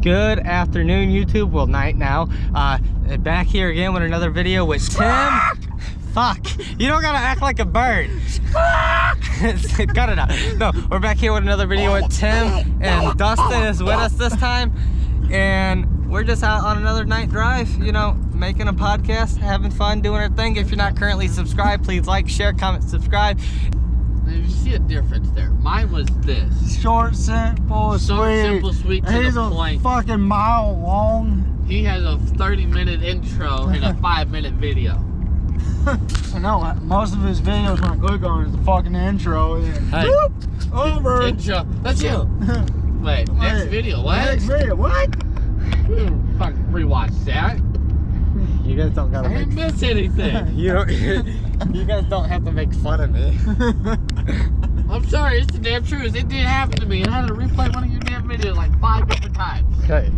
Good afternoon, YouTube. Well, night now. Back here again with another video with Tim. Fuck, you don't gotta act like a bird. Cut it out. No, we're back here with another video with Tim, and Dustin is with us this time, and we're just out on another night drive, you know, making a podcast, having fun, doing our thing. If you're not currently subscribed, please like, share, comment, subscribe. You see a difference there. Mine was this. Short, simple, sweet to He's the point. a fucking mile long. He has a 30-minute intro and a 5-minute video. I know, most of his videos when I click on is the fucking intro. And Hey. whoop, over. Intro. That's you. Wait, next video. What? Next video, what? Fucking rewatch that. You guys don't gotta I didn't miss anything. You don't. You guys don't have to make fun of me. I'm sorry, it's the damn truth. It did happen to me, and I had to replay one of your damn videos like 5 different times. Okay.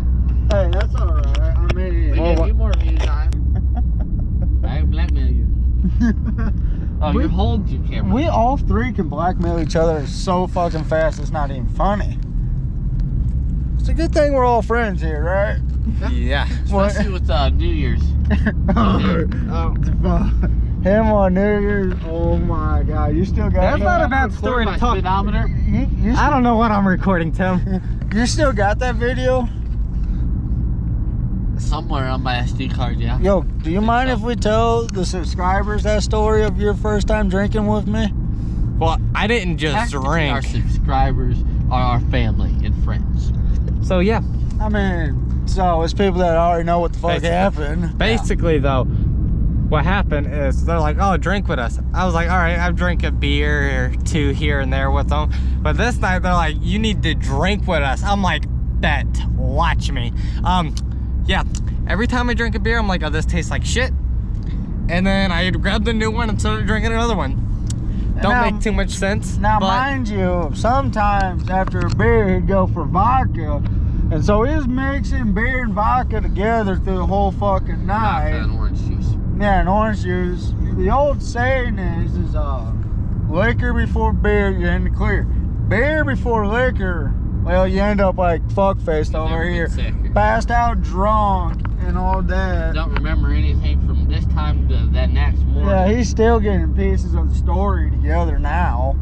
Hey, that's alright. I mean, We gave you more view time. I blackmail you. Oh, you hold your camera. we all three can blackmail each other so fucking fast it's not even funny. It's a good thing we're all friends here, right? Yeah. Especially with New Year's. Oh, fuck. Him on New Year's, oh my god, you still got That's not a that? bad story to My talk. speedometer. I don't know what I'm recording, Tim. You still got that video? Somewhere on my SD card, yeah. Yo, do you mind if we tell the subscribers that story of your first time drinking with me? Well, I didn't just Technically, our drink. subscribers are our family and friends. So yeah. I mean, so it's people that already know what the fuck Basically. happened. Basically, though, what happened is they're like, "Oh, drink with us." I was like, "All right, I've drank a beer or two here and there with them." But this night they're like, "You need to drink with us." I'm like, "Bet, watch me." Yeah. Every time I drink a beer, I'm like, "Oh, this tastes like shit." And then I grabbed the new one and started drinking another one. Don't Now- make too much sense. Now, but mind you, sometimes after a beer, he'd go for vodka. And so he was mixing beer and vodka together through the whole fucking night. And orange juice. Yeah, and orange juice. The old saying is liquor before beer, you're in the clear. Beer before liquor, well, you end up like fuck-faced over Never here. get sick. Passed out drunk and all that. Don't remember anything from this time to that next morning. Yeah, he's still getting pieces of the story together now.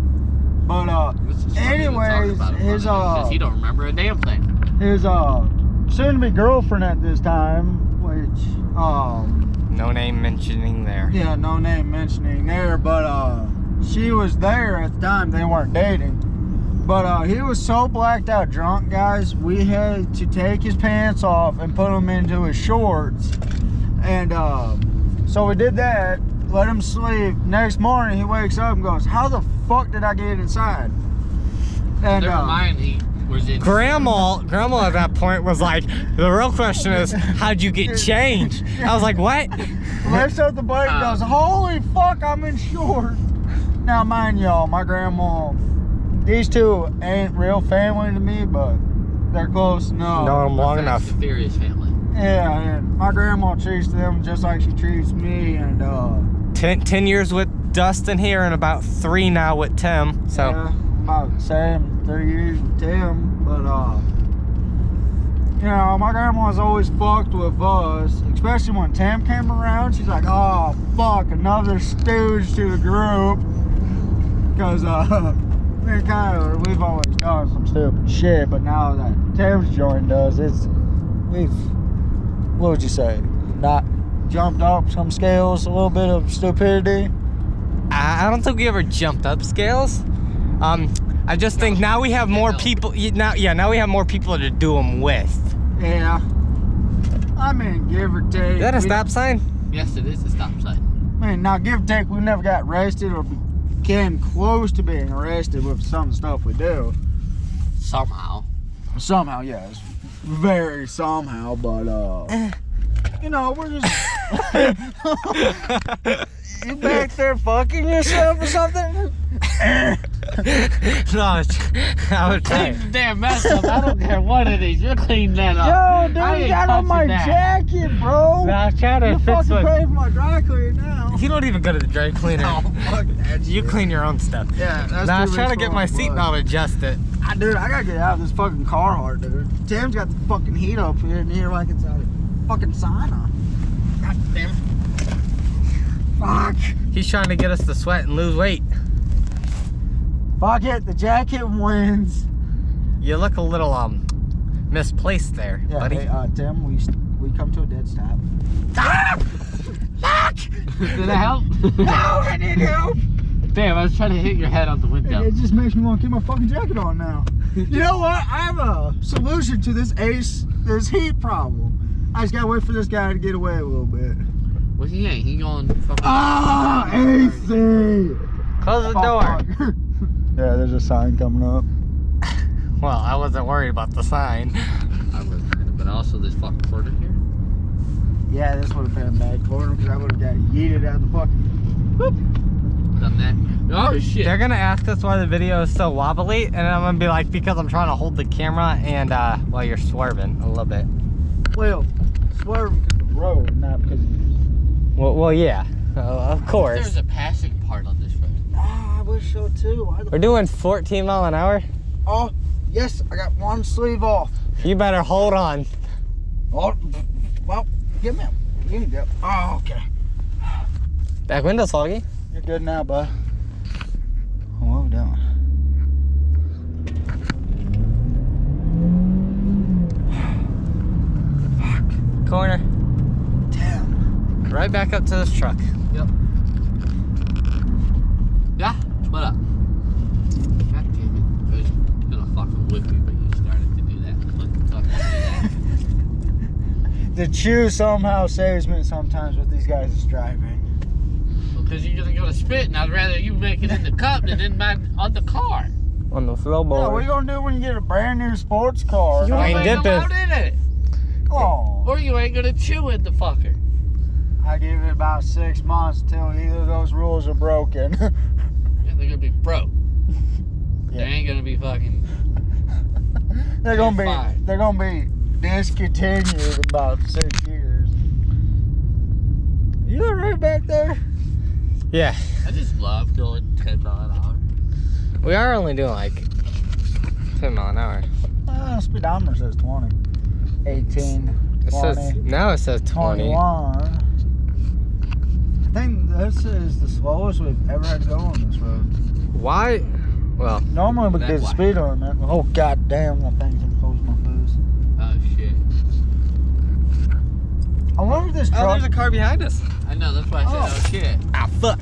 But This is funny to talk anyways, about it, his because he don't remember a damn thing. his soon-to-be girlfriend at this time, which no name mentioning there. yeah, no name mentioning there, but she was there at the time. They weren't dating. But he was so blacked out drunk, guys, we had to take his pants off and put them into his shorts. And so we did that, let him sleep. Next morning, he wakes up and goes, "How the fuck did I get inside?" And Never mind, he was in. Grandma at that point was like, the real question is, how'd you get changed? I was like, what? lifts up the bike and goes, "Holy fuck, I'm in shorts." Now, mind y'all, my grandma, these two ain't real family to me, but they're close enough. No, I'm long Fast enough. and Furious family. Yeah, and my grandma treats them just like she treats me, and 10 years with Dustin here and about 3 now with Tim. So yeah, about the same, 3 years with Tim, but you know, my grandma's always fucked with us, especially when Tim came around. She's like, "Oh fuck, another stooge to the group," because we've always done some stupid shit, but now that Tim's joined us, what would you say, not jumped up some scales, a little bit of stupidity. I don't think we ever jumped up scales. I just think now we have more people. Now we have more people to do them with. Yeah, I mean, give or take. Is that a stop sign? Yes, it is a stop sign. I mean, now give or take, we never got arrested or came close to being arrested with some of the stuff we do. Somehow. Somehow, yes, very somehow, but you know, we're just you back there fucking yourself or something? No, I would try. Clean the damn mess up. I don't care what it is. You're cleaning that up. Yo, dude, I you ain't got on my touching that. jacket, bro. No, I was trying to You fix fucking what. pay for my dry cleaner now. You don't even go to the dry cleaner. Oh, fuck that You shit. clean your own stuff. Yeah, that's No, I too was trying to rich get for my blood. seatbelt adjusted. Dude, I gotta get out of this fucking Carhartt, dude. Tim's got the fucking heat up here in here like it's a fucking sauna. God damn it. Fuck. He's trying to get us to sweat and lose weight. Fuck it, the jacket wins. You look a little misplaced there, Yeah, buddy. hey, Tim, we come to a dead stop. Fuck! Did that help? No, I need help. Damn, I was trying to hit your head out the window. It just makes me want to keep my fucking jacket on now. You know what? I have a solution to this heat problem. I just gotta wait for this guy to get away a little bit. Well, he ain't. He going fucking. Ah, AC! Close the door. Yeah, there's a sign coming up. Well, I wasn't worried about the sign. I was, but also this fucking corner here. Yeah, this would have been a bad corner because I would have got yeeted out the fucking. Whoop. Done that. Oh shit. They're gonna ask us why the video is so wobbly, and I'm gonna be like, because I'm trying to hold the camera and while you're swerving a little bit. Well, swerving because of the road, not because of you. Well, yeah, of course. There's a passing part on this road. Ah, I wish so too. Why the We're doing 14 mile an hour. Oh, yes, I got one sleeve off. You better hold on. Oh, well, give me a. You can go. Oh, okay. Back window's foggy. You're good now, bud. What are we doing? Corner. Damn. Right back up to this truck. Yep. Yeah. What up? God damn it. I was gonna fucking whip you, but you started to do that. What the fuck was that? The chew somehow saves me sometimes with these guys driving. Because you're gonna go to spit, and I'd rather you make it in the cup than in my on the car. On the slow Yeah, what are board. you gonna do when you get a brand new sports car? You You ain't ain't dipping. allowed in it, Oh, or you ain't gonna chew in the fucker. I give it about 6 months till either of those rules are broken. Yeah, they're gonna be broke. They Yeah. ain't gonna be fucking. they're gonna Fine. be discontinued in about 6 years. You alright back there? Yeah, I just love going 10 mile an hour. we are only doing like 10 mile an hour. Speedometer says 20. 18, It 20, says, now it says 20. 21. I think this is the slowest we've ever had to go on this road. Why? Well, Normally we That's do the why. speed limit. Oh god damn, that thing's gonna close my face. Oh shit. I wonder if this oh, truck. there's a car behind us. I know, that's why I said, Oh. oh shit. Ah, fuck.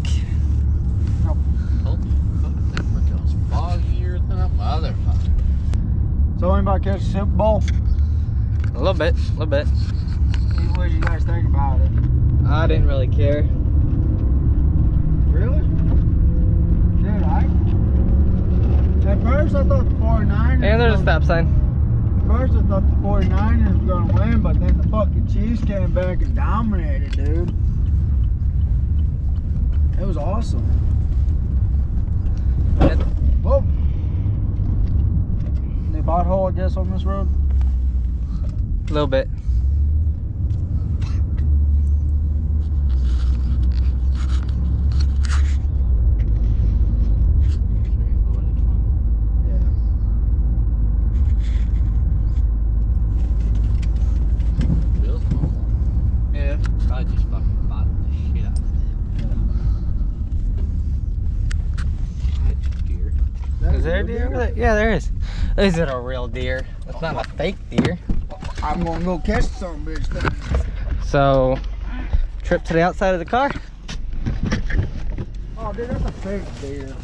Holy fuck, that window was foggier than a motherfucker. So anybody catch the Super Bowl? A little bit, a little bit. What do you guys think about it? I didn't really care. Really? Dude, at first I thought the 49ers. And there's a stop sign. At first I thought the 49ers were gonna win, but then the fucking Chiefs came back and dominated, dude. It was awesome. Whoa. Any pothole, I guess, on this road? A little bit. Yeah. Feels normal. Yeah. Probably just fucking bottled the shit out of it. Deer. Is there a deer over there? Yeah, there is. Is it a real deer? It's not a fake deer. I'm gonna go catch some bitch then. So, trip to the outside of the car. Oh, dude, that's a fake deer.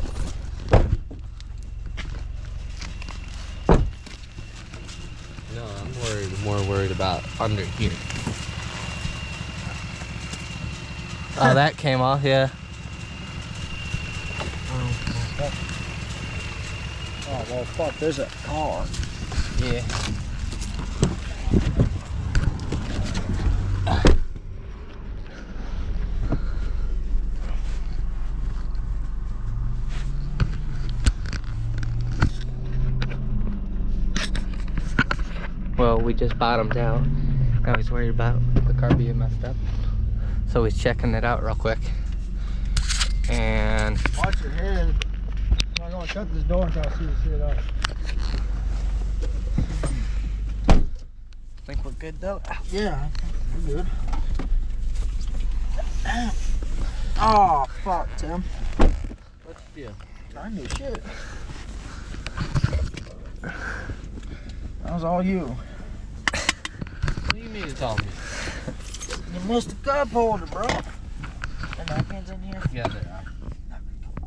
No, I'm more worried about under here. Oh, that came off, yeah. Oh, well, fuck, there's a car. Yeah. we just bottomed out. Now he's worried about the car being messed up. So he's checking it out real quick. And Watch your head. I'm not gonna shut this door until I see this shit up. I think we're good though. Yeah, we're good. Oh, fuck, Tim. What's the deal? I knew shit. That was all you. What do you mean it's all me? You missed the cup holder, bro. The napkins in here? Yeah, they are.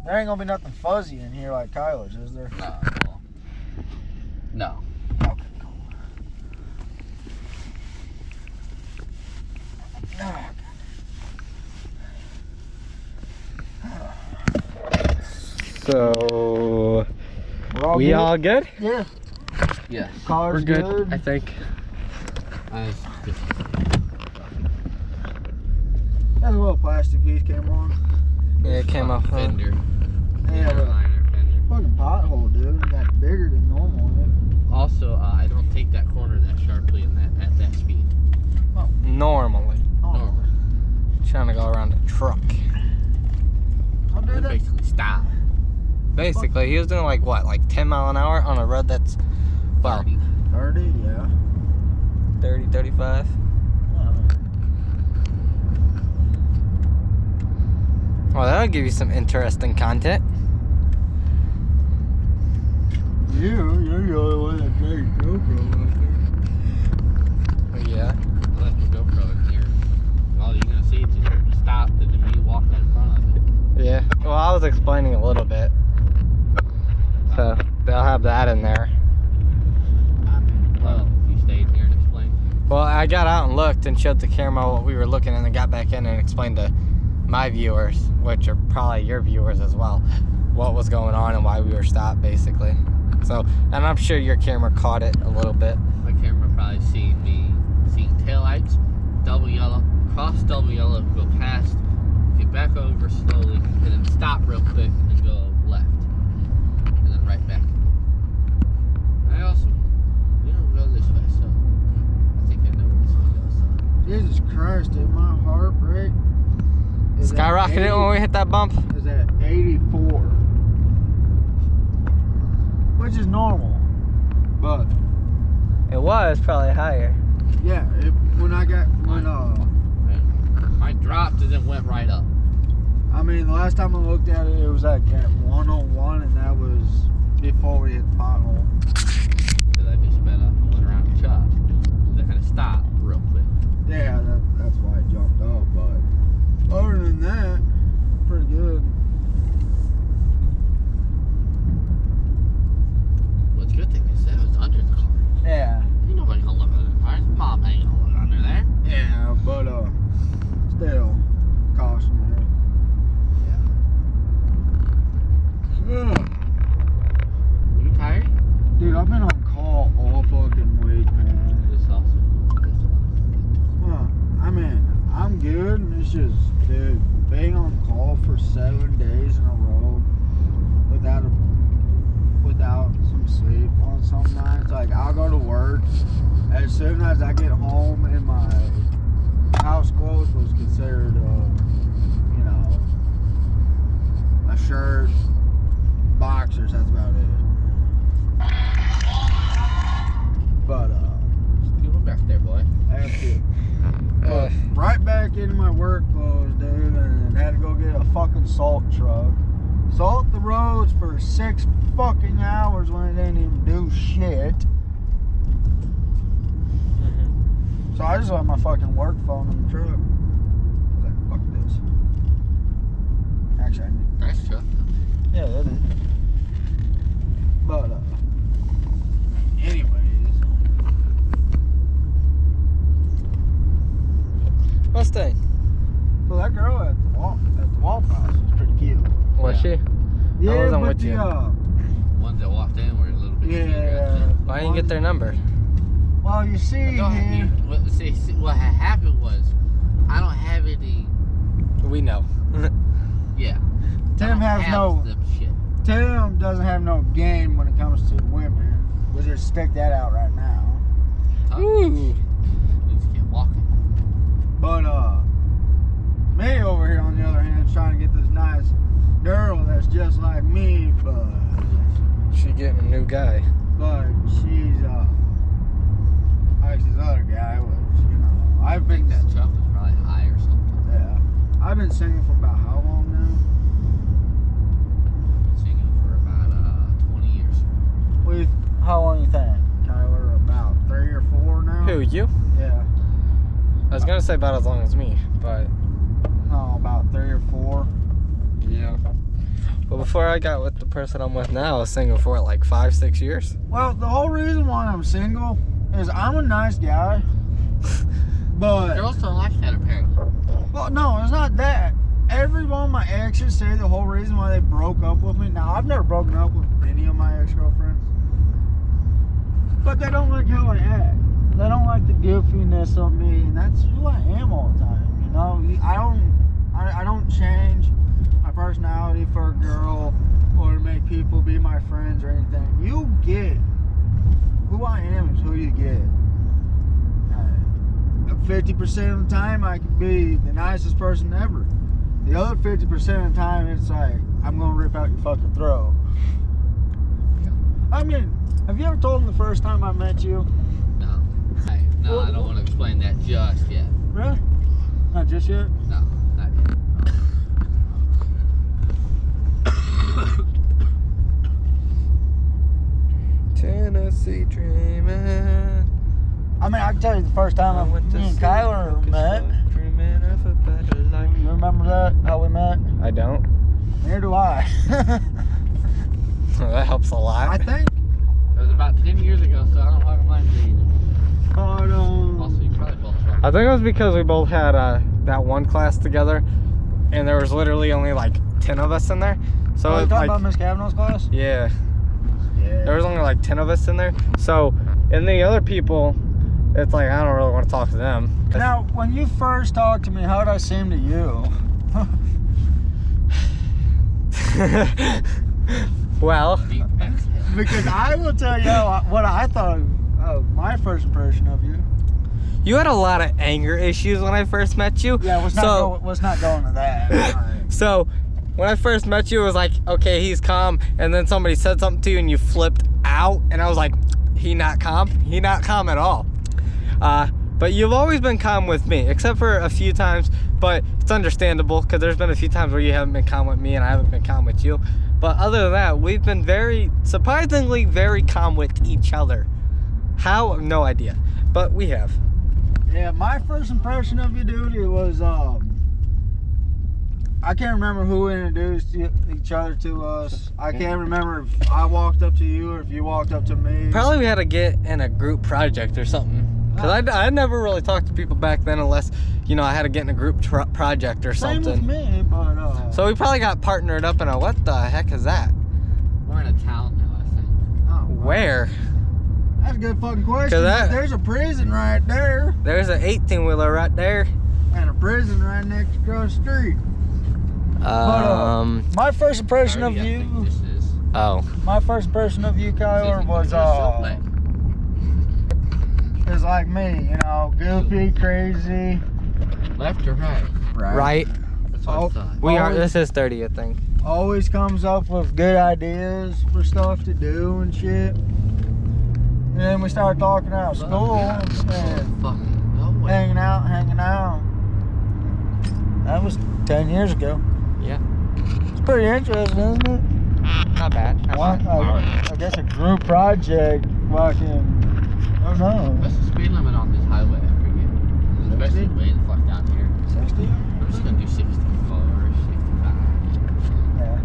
There ain't gonna be nothing fuzzy in here like Kyler's, is there? Well, no. Okay, cool. so We're all we good? all good? Yeah. Yes. Car's We're good, I think. Nice. That little plastic piece came on. Yeah, it came off. Fender. Yeah, but Liner fender. fucking pothole, dude. It got bigger than normal. Also, I don't take that corner that sharply in that at that speed. Normally. Normally. Trying to go around a truck. I'll do It that. basically stop. Basically, he was doing like what, like 10 mile an hour on a road that's, well, 30, yeah. 30, 35. Well, that'll give you some interesting content. You're the only one that carries GoPro out there. Yeah. I left my GoPro in here. All you're gonna see is just stop and then me walking in front of it. Yeah. Well, I was explaining a little bit. So, they'll have that in there. Well, you stayed here and explained. Well, I got out and looked and showed the camera what we were looking and then got back in and explained to my viewers, which are probably your viewers as well, what was going on and why we were stopped, basically. So, and I'm sure your camera caught it a little bit. My camera probably seeing taillights, double yellow, cross double yellow, go past, get back over slowly, and then stop real quick and then go left. And then right back. I also, go this way, so I think I know where this way goes. So. Jesus Christ, dude, my heart rate is at Skyrocketed 80 when we hit that bump. is at 84. Which is normal. But It was probably higher. yeah, Mine dropped and then went right up. I mean, the last time I looked at it, it was like at 101, and that was before we hit the pothole. Because I just sped up and went around the chop. They had to stop real quick. Yeah, that's why it jumped up. But other than that, pretty good. Well, the good thing is that it was under the car. Yeah. Ain't nobody gonna look under the car. His mom ain't gonna look under there. Yeah, but still cautionary. Yeah. Ugh. You tired? Dude, I've been on call all fucking week, man. This also. Well, I mean, I'm good. It's just, dude, being on call for 7 days in a row without some sleep on some nights. Like, I'll go to work. As soon as I get home and my house clothes was considered, a shirt, boxers, that's about it. But, You went back there, boy. that's it. Right back into my work clothes, dude, and had to go get a fucking salt truck. Salt the roads for 6 fucking hours when it didn't even do shit. So I just left my fucking work phone in the truck. I was like, fuck this. Actually, I need. Nice truck. Yeah, that is. But, anyways. Mustang. So that girl at the Waffle House was pretty cute. Was she? Yeah, wasn't but with the, you. The ones that walked in were a little bit Yeah. Why didn't you get their number? Well, you see here. What had happened was, I don't have any. We know. Yeah. Tim I don't has have no. them shit. Tim doesn't have no game when it comes to women. We'll just stick that out right now. tough. Ooh. We just kept walking. But me over here on the other hand is trying to get this nice girl that's just like me, but She getting a new guy. she's like this other guy was, you know. I think that truck was probably high or something. Yeah. I've been singing for about how long now? I've been singing for about 20 years. How long you think, Kyler? About 3 or 4 now? Who, you? Yeah. I was gonna say about as long as me, but No, about 3 or 4. yeah. Well, before I got with the person I'm with now, I was single for like 5-6 years. Well, the whole reason why I'm single is I'm a nice guy, but Girls don't like that apparently. well, no, it's not that. Every one of my exes say the whole reason why they broke up with me. Now, I've never broken up with any of my ex-girlfriends, but they don't like how I act. They don't like the goofiness of me, and that's who I am all the time. You know, I don't change my personality for a girl or to make people be my friends or anything. You get who I am is who you get. 50% of the time I can be the nicest person ever. The other 50% of the time it's like I'm gonna rip out your fucking throat. Yeah. I mean, have you ever told them the first time I met you? No. Hey, no, I don't want to explain that just yet. Really? Not just yet? No, not yet. Tennessee dreaming. I mean, I can tell you the first time me and Kyler met. Dreaming of a better life. You remember that? How we met? I don't. Neither do I. That helps a lot. I think. It was about 10 years ago, so I don't fucking mind it either. But Also, you probably both right. I think it was because we both had that one class together, and there was literally only like 10 of us in there. So you it, talking like, about Miss Kavanaugh's class? yeah, Yeah. there was only like 10 of us in there. So, and the other people, it's like I don't really want to talk to them. Now, when you first talked to me, how did I seem to you? Well, Deep exhale. Because I will tell you what I thought of my first impression of you. you had a lot of anger issues when I first met you. Yeah, let's not go into that. Alright. So, when I first met you, it was like, okay, he's calm, and then somebody said something to you and you flipped out, and I was like, he not calm? He not calm at all. But you've always been calm with me, except for a few times, but it's understandable, because there's been a few times where you haven't been calm with me and I haven't been calm with you. But other than that, we've been surprisingly very calm with each other. How? No idea. But we have. Yeah, my first impression of you, dude, it was, I can't remember who introduced each other to us. I can't remember if I walked up to you or if you walked up to me. Probably we had to get in a group project or something. Because I never really talked to people back then unless, you know, I had to get in a group project or Same something. with me, but, So we probably got partnered up in a, what the heck is that? We're in a town now, I think. oh, wow. Where? That's a good fucking question. 'Cause that- There's a prison right there, There's an 18-wheeler right there. and a prison right next across the street. My first impression of Already, I think you, this is. Oh. my first impression of you, Kyler, was is like me, you know, goofy, crazy. Left or right? Right. That's what Oh. I thought. We are, Always- this is 30, I think. Always comes up with good ideas for stuff to do and shit. And then we started talking out of school and Fucking no way. hanging out. That was 10 years ago. Yeah. It's pretty interesting, isn't it? Not bad. Not One, bad. I guess a group project, fucking, I don't know, What's the speed limit on this highway? I forget. Especially way the fuck down here. 60? I'm just gonna do 64 or 65.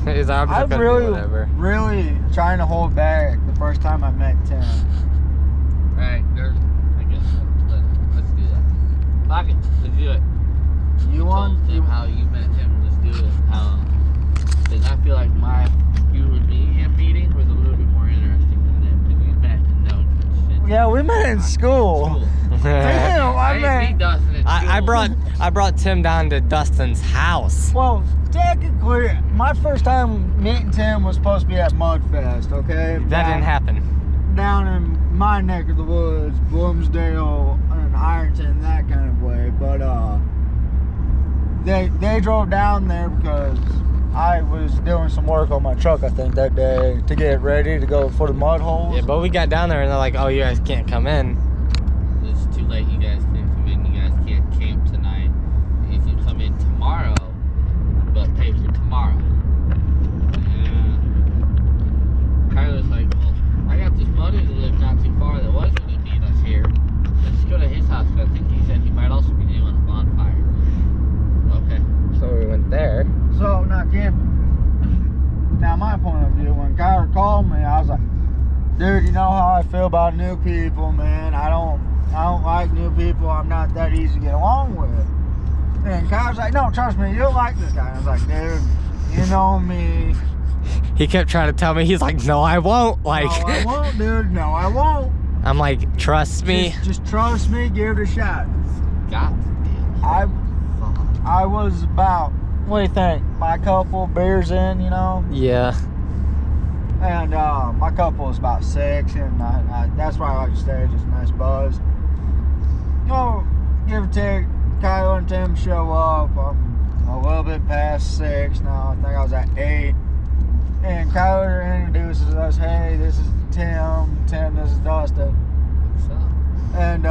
Yeah. Is I'm just I'm gonna do whatever. really trying to hold back the first time I met Tim. Alright, there's. I guess let's do that. Fuck it, let's do it. You want? Told Tim how you met him. Let's do it. Because I feel like you and me meeting was a little bit more interesting than them because we met and known since. Yeah, we met in school. Damn, I I ain't met. meet Dustin at I brought Tim down to Dustin's house. Well, technically, my first time meeting Tim was supposed to be at Mudfest, okay? That didn't happen. Down in my neck of the woods, Bloomsdale and Ironton, that kind of way. But they drove down there because I was doing some work on my truck, I think, that day to get ready to go for the mud holes. Yeah, but we got down there and they're like, oh, you guys can't come in. It's too late. You guys can't come in. You guys can't camp tonight. You can come in tomorrow, but pay for tomorrow. And Kyler's like, well, I got this buddy that lives not too far that was going to meet us here. Let's go to his house. I think he said he might also be doing a bonfire. Okay. So we went there. So, now, Kim, now my point of view, when Kyler called me, I was like, dude, you know how I feel about new people, man. I don't like new people. I'm not that easy to get along with. And Kyler's like, no, trust me, you'll like this guy. I was like, dude, you know me. He kept trying to tell me, he's like, no, I won't. Like, No, I won't, dude. No, I won't. I'm like, trust me. Just trust me. Give it a shot. God damn. I was about, what do you think? My couple beers in, you know? Yeah. And my couple was about 6, and that's why I like to stay, just a nice buzz. You know, give or take, Kyle and Tim show up. I'm a little bit past 6 now. I think I was at 8. And Kyler introduces us, hey, this is Tim. Tim, this is Dustin. What's up? And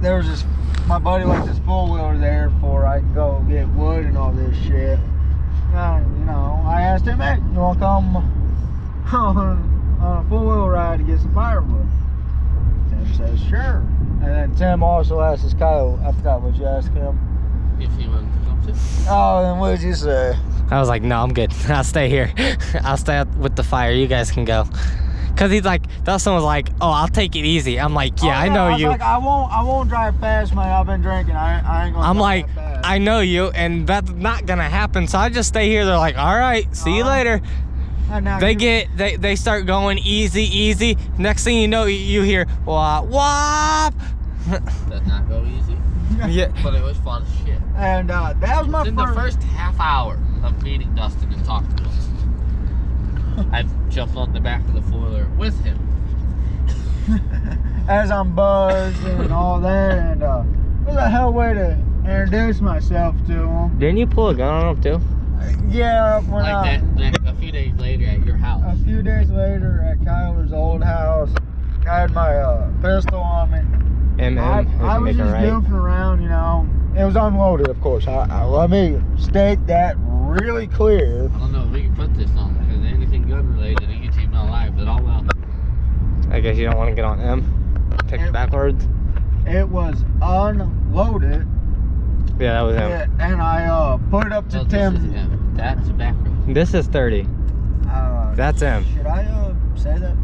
there was this, my buddy left his four-wheeler there for I could go get wood and all this shit. You know, I asked him, hey, you want to come on a four-wheel ride to get some firewood? Tim says, sure. And then Tim also asked us, Kyle, I forgot what you asked him. If you want to come to. Oh, then what did you say? I was like, no, I'm good. I'll stay here. I'll stay out with the fire. You guys can go. Cause he's like, Dustin was like, oh, I'll take it easy. I'm like, yeah, I know you. Like, I won't drive fast, man. I've been drinking. I ain't gonna. I'm drive like, that fast. I know you, and that's not gonna happen. So I just stay here. They're like, all right, see you later. And now They start going easy. Next thing you know, you hear wop wop. Did not go easy. Yeah. But it was fun as shit. And that was my In the first half hour of meeting Dustin and talking to him, I jumped on the back of the four-wheeler with him. as I'm buzzed and all that, and it was a hell way to introduce myself to him. Didn't you pull a gun on him too? Yeah, when Like that a few days later at your house. a few days later at Kyler's old house, I had my pistol on me. I was just goofing around, you know. It was unloaded, of course. Let me state that really clear. I don't know if we can put this on because anything gun related to YouTube not live, but oh well. I guess you don't want to get on M. Pick it backwards. It was unloaded. Yeah, that was him. And I put it up to Oh, Tim. this is him. That's a back row. This is 30. That's him. Should I say that?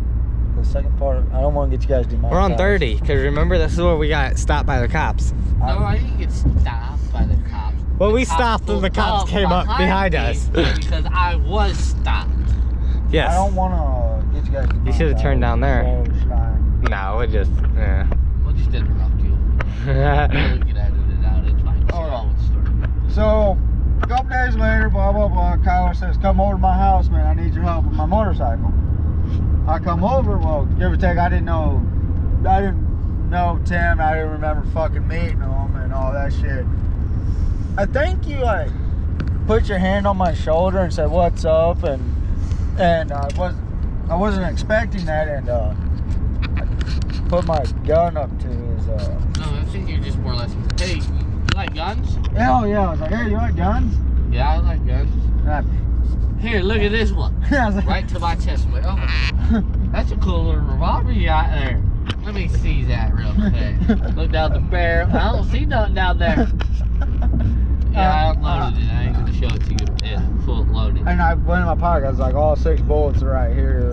The second part, I don't want to get you guys demonetized. We're on 30, because remember, this is where we got stopped by the cops. No, I didn't get stopped by the cops. Well, we The cops stopped and the pulled cops came up behind me us. because I was stopped. Yes. I don't want to get you guys demonetized. You should have turned down there. So should I? No, it just, yeah. We'll just interrupt you. We'll get edited out. It's fine. Just All go right. on with the story. So, a couple days later, blah, blah, blah, Kyler says, come over to my house, man. I need your help with my motorcycle. I come over, well, give or take, I didn't know Tim. I didn't remember fucking meeting him and all that shit. I think you, like, put your hand on my shoulder and said, what's up? And I wasn't expecting that, and I put my gun up to his, No, I think you're just more or less, hey, you like guns? hell yeah. I was like, hey, you like guns? Yeah, I like guns. And I Here, look at this one. I was like, Right to my chest. I'm like, oh, that's a cool little revolver you got there. Let me see that real quick. Look down the barrel. I don't see nothing down there. Yeah, I unloaded it. I ain't gonna show it to you. Yeah, full loaded. And I went in my pocket. I was like, all 6 bullets are right here.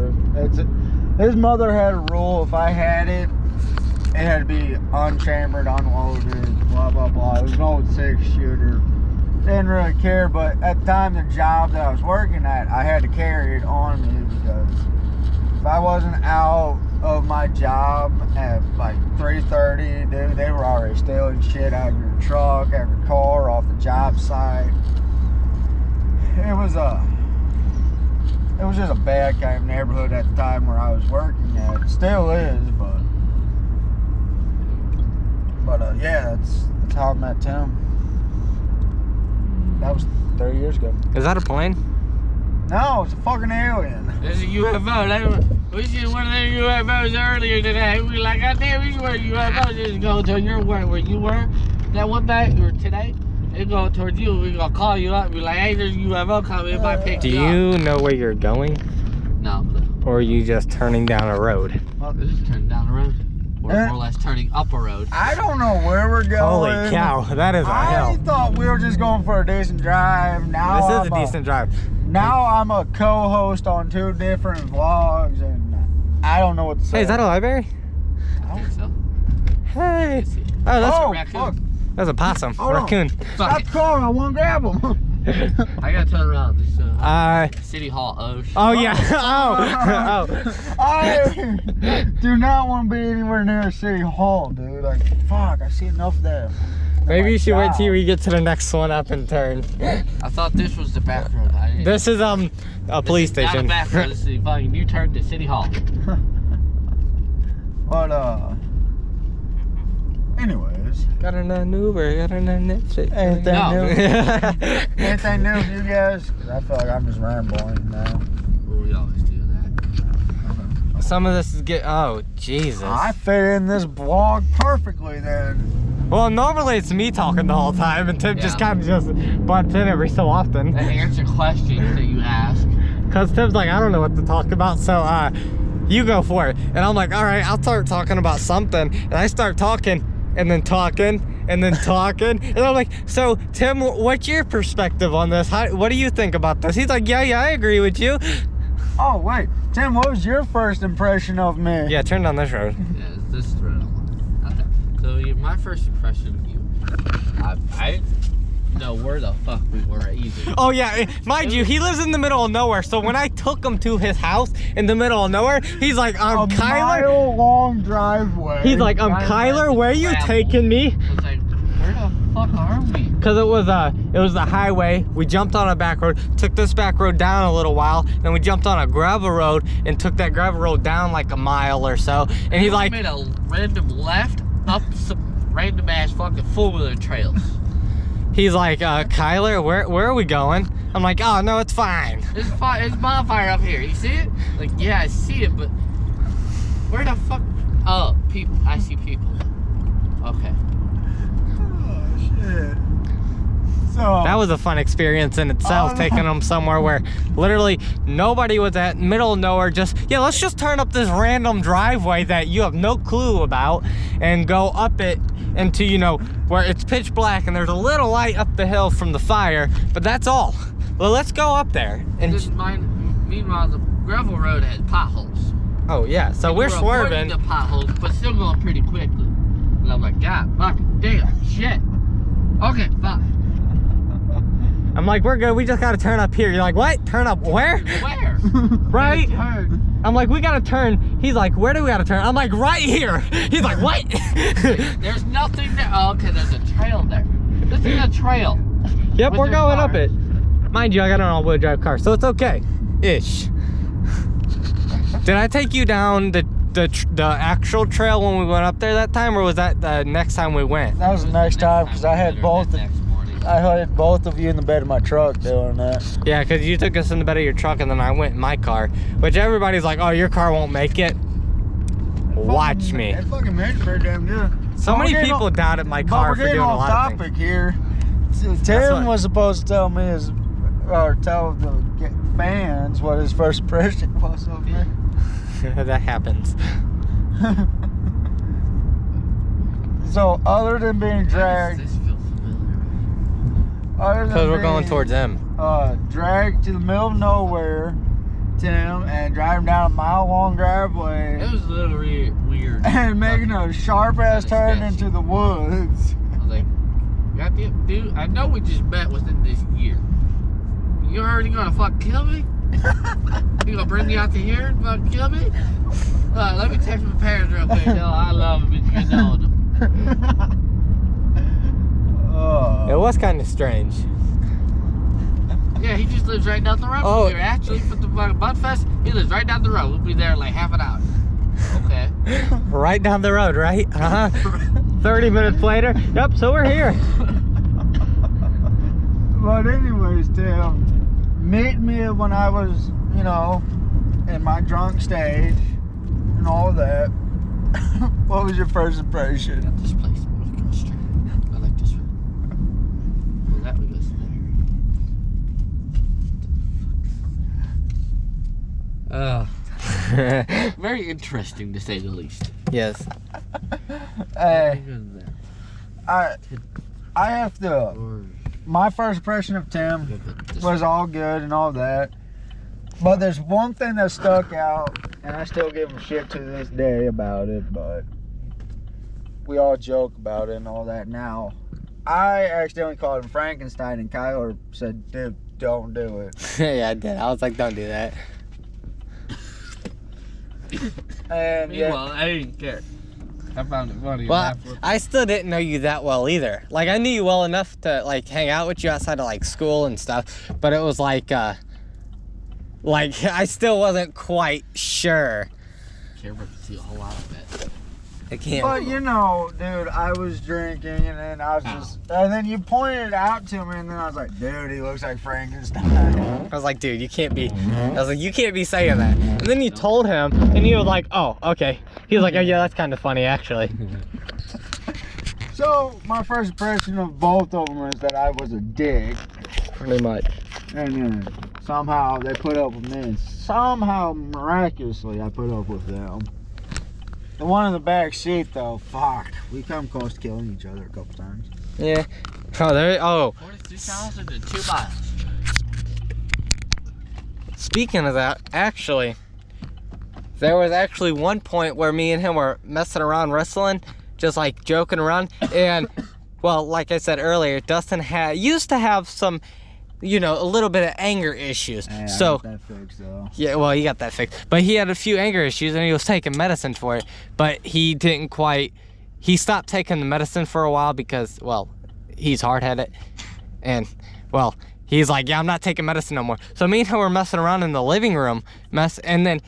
His mother had a rule. If I had it, it had to be unchambered, unloaded, blah, blah, blah. It was an old 6-shooter. Didn't really care, but at the time, the job that I was working at, I had to carry it on me because if I wasn't out of my job at like 3:30, dude, they were already stealing shit out of your truck, out of your car, off the job site. It was it was just a bad kind of neighborhood at the time where I was working at. It still is, but yeah, that's how I met Tim. That was 30 years ago. Is that a plane? No, it's a fucking alien. There's a UFO. We seen one of them UFOs earlier today. We were like, God damn, we were UFOs. Just go to your where you were that one night or today. It go towards you. We gonna call you up. Be like, hey, there's a UFO coming. It might pick Do you up. you know where you're going? No. Or are you just turning down a road? We're just turning down the road. Or more or less turning up a road. I don't know where we're going. Holy cow, that is a I hell. thought we were just going for a decent drive. Now This is I'm a decent drive. Now I'm a co-host on 2 different vlogs, and I don't know what to say. Hey, is that a library? I think so. Hey. Oh, that's Oh, raccoon. fuck. that's a possum. Hold on. Raccoon. Stop the car, I want to grab him. I gotta turn around. This City Hall. Oh, shit. Oh yeah. Oh. I do not want to be anywhere near City Hall, dude. Like, fuck, I see enough of that. Maybe you should wait till God. we get to the next one up and turn. I thought this was the back road. I didn't. This is a police This is station. Not a back road. This is the fucking U-turn to City Hall. But, anyways. Got an Uber, got an Netflix. Anything No. new? Anything new with you guys? 'Cause I feel like I'm just rambling now. Well, we always do that. Some of this is oh Jesus. I fit in this vlog perfectly then. Well, normally it's me talking the whole time, and Tim just Yeah. kind of just butts in every so often. And answer questions that you ask. Cause Tim's like, I don't know what to talk about, so you go for it. And I'm like, all right, I'll start talking about something. And I start talking, and then talking, and then talking. And I'm like, so Tim, what's your perspective on this? What do you think about this? He's like, yeah, I agree with you. Oh, wait. Tim, what was your first impression of me? Yeah, turn down this road. Yeah, this is right on. Okay. So my first impression of you, I didn't know where the fuck we were either. Oh yeah, mind you, he lives in the middle of nowhere. So when I took him to his house in the middle of nowhere, he's like, I'm A Kyler. mile-long driveway. He's like, I'm Right, Kyler. Where are you gravel. taking me? I was like, where the fuck are we? Cause it was the highway. We jumped on a back road, took this back road down a little while, then we jumped on a gravel road and took that gravel road down like a mile or so. And he's like, made a random left up some random ass fucking four-wheeler trails. he's like, Kyler, where are we going? I'm like, oh no, it's fine. There's bonfire up here. You see it? Like, yeah, I see it, but where the fuck? Oh, people. I see people. Okay. Oh, shit. So, That was a fun experience in itself, Oh, taking them somewhere where literally nobody was at, middle of nowhere. Just, yeah, let's just turn up this random driveway that you have no clue about and go up it into, you know, where it's pitch black and there's a little light up the hill from the fire, but that's all. Well, let's go up there. And Meanwhile, the gravel road had potholes. oh yeah, so And we're we were avoiding swerving. the potholes, but still going pretty quickly. And I'm like, God, fucking damn, shit. Okay, fine. I'm like, we're good. We just gotta turn up here. You're like, what? Turn up where? Where? Right? Turn. I'm like, we gotta turn. He's like, where do we gotta turn? I'm like, right here. He's like, what? There's nothing there. Oh, okay, there's a trail there. This is a trail. Yep, With we're their going up cars. it. Mind you, I got an all-wheel drive car, so it's okay. Ish. Did I take you down the actual trail when we went up there that time, or was that the next time we went? that was the next time because I had both. Next morning. I had both of you in the bed of my truck doing that. Yeah, because you took us in the bed of your truck, and then I went in my car, which everybody's like, oh, your car won't make it. Watch me. That fucking made it pretty damn good. So But we're many getting people off- doubted my But car we're for getting doing a off lot of things. topic here. what- Tim was supposed to tell me or tell the fans what his first impression was of me. That happens. So other than being Why does dragged, this feel familiar? Because we're going towards them. dragged to the middle of nowhere, Tim, and driving down a mile-long driveway, It was a little weird. and making a sharp-ass turn into the woods. I was like, goddamn, dude, I know we just met within this year. You already gonna fuck kill me? You gonna bring me out to here and fuck kill me? Let me text my parents real quick. Tell them I love them and you know them. It was kind of strange. Yeah, Yeah, he just lives right down the road Oh. from here. Actually, for the Bud Fest, he lives right down the road. We'll be there in like half an hour. Okay. Right down the road, right? 30 minutes later. Yep, so we're here. But anyways, Tim, meet me when I was, you know, in my drunk stage and all that. What was your first impression? Got this place. We'll go straight. I like this one. Well, that one goes there. Very interesting to say the least. Yes. Hey, What goes there? I have to. Or My first impression of Tim go this was all good and all that. But there's one thing that stuck out, and I still give him shit to this day about it, but we all joke about it and all that now. I accidentally called him Frankenstein, and Kyler said, dude, don't do it. Yeah, I did. I was like, don't do that. And yeah, Meanwhile, I didn't care. I found it funny. Well, I still didn't know you that well either. Like, I knew you well enough to, like, hang out with you outside of, like, school and stuff. But it was like, I still wasn't quite sure. Can't really see a whole lot of it. I can't. but you know, dude, I was drinking, and then I was just, and then you pointed it out to me, and then I was like, dude, he looks like Frankenstein. I was like, dude, you can't be. I was like, you can't be saying that. And then you told him, and he was like, oh, okay. He was like, oh yeah, that's kind of funny actually. So my first impression of both of them is that I was a dick, Pretty much. and then somehow they put up with me, and somehow miraculously I put up with them. The one in the back seat though, fuck, we come close to killing each other a couple times. Yeah. Oh, there. Oh, 42,000 and 2 miles. speaking of that, actually, there was actually one point where me and him were messing around wrestling, just like joking around, and well, like I said earlier, Dustin used to have some, you know, a little bit of anger issues. Hey, I So got that fixed though. yeah, well, he got that fixed, but he had a few anger issues, and he was taking medicine for it, but he didn't quite. He stopped taking the medicine for a while because, well, he's hard-headed, and well, he's like, yeah, I'm not taking medicine no more. So me and him were messing around in the living room, and then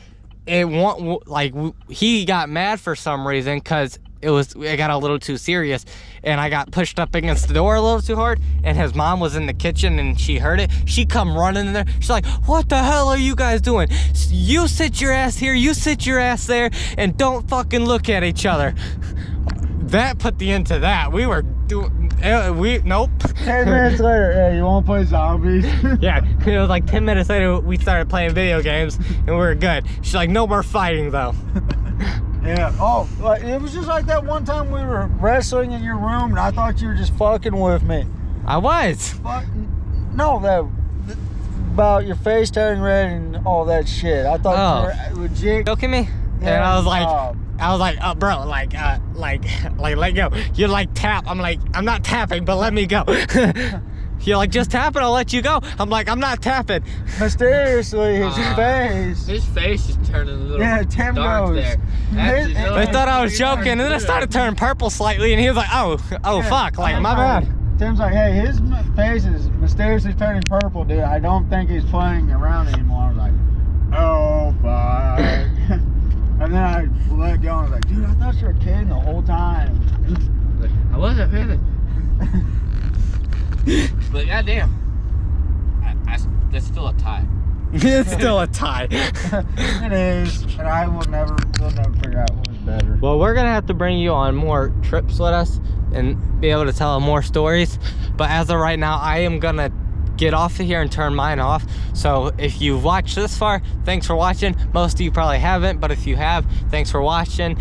he got mad for some reason because it got a little too serious, and I got pushed up against the door a little too hard, and his mom was in the kitchen and she heard it. She come running in there. She's like, what the hell are you guys doing? You sit your ass here, you sit your ass there, and don't fucking look at each other. That put the end to that. We were doing, nope. 10 minutes later, hey, you wanna play zombies? Yeah, it was like 10 minutes later, we started playing video games, and we were good. She's like, no more fighting, though. Yeah. Oh, like, it was just like that one time we were wrestling in your room, and I thought you were just fucking with me. I was. No, about your face turning red and all that shit. I thought you were legit. Look at me. Yeah, And I was like, oh, bro, like, let go. You're like, tap. I'm like, I'm not tapping, but let me go. You're like, just tap it, I'll let you go. I'm like, I'm not tapping. Mysteriously, his face. His face is turning a little Tim dark goes. there. Actually, no, They thought I was joking, and then it started turning purple slightly, and he was like, oh, fuck, like, my bad. Tim's like, hey, his face is mysteriously turning purple, dude. I don't think he's playing around anymore. I was like, oh, fuck. And then I let go, and I was like, dude, I thought you were kidding the whole time. I wasn't kidding. But goddamn, that's still a tie. It's still a tie. It is, and we'll never figure out what was better. Well, we're gonna have to bring you on more trips with us and be able to tell more stories. But as of right now, I am gonna get off of here and turn mine off. So if you've watched this far, thanks for watching. Most of you probably haven't, but if you have, thanks for watching.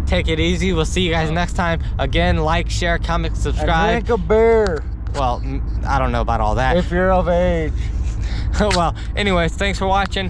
Take it easy. We'll see you guys next time. Again, like, share, comment, subscribe. And drink a beer Well, I don't know about all that. if you're of age. Well, anyways, thanks for watching.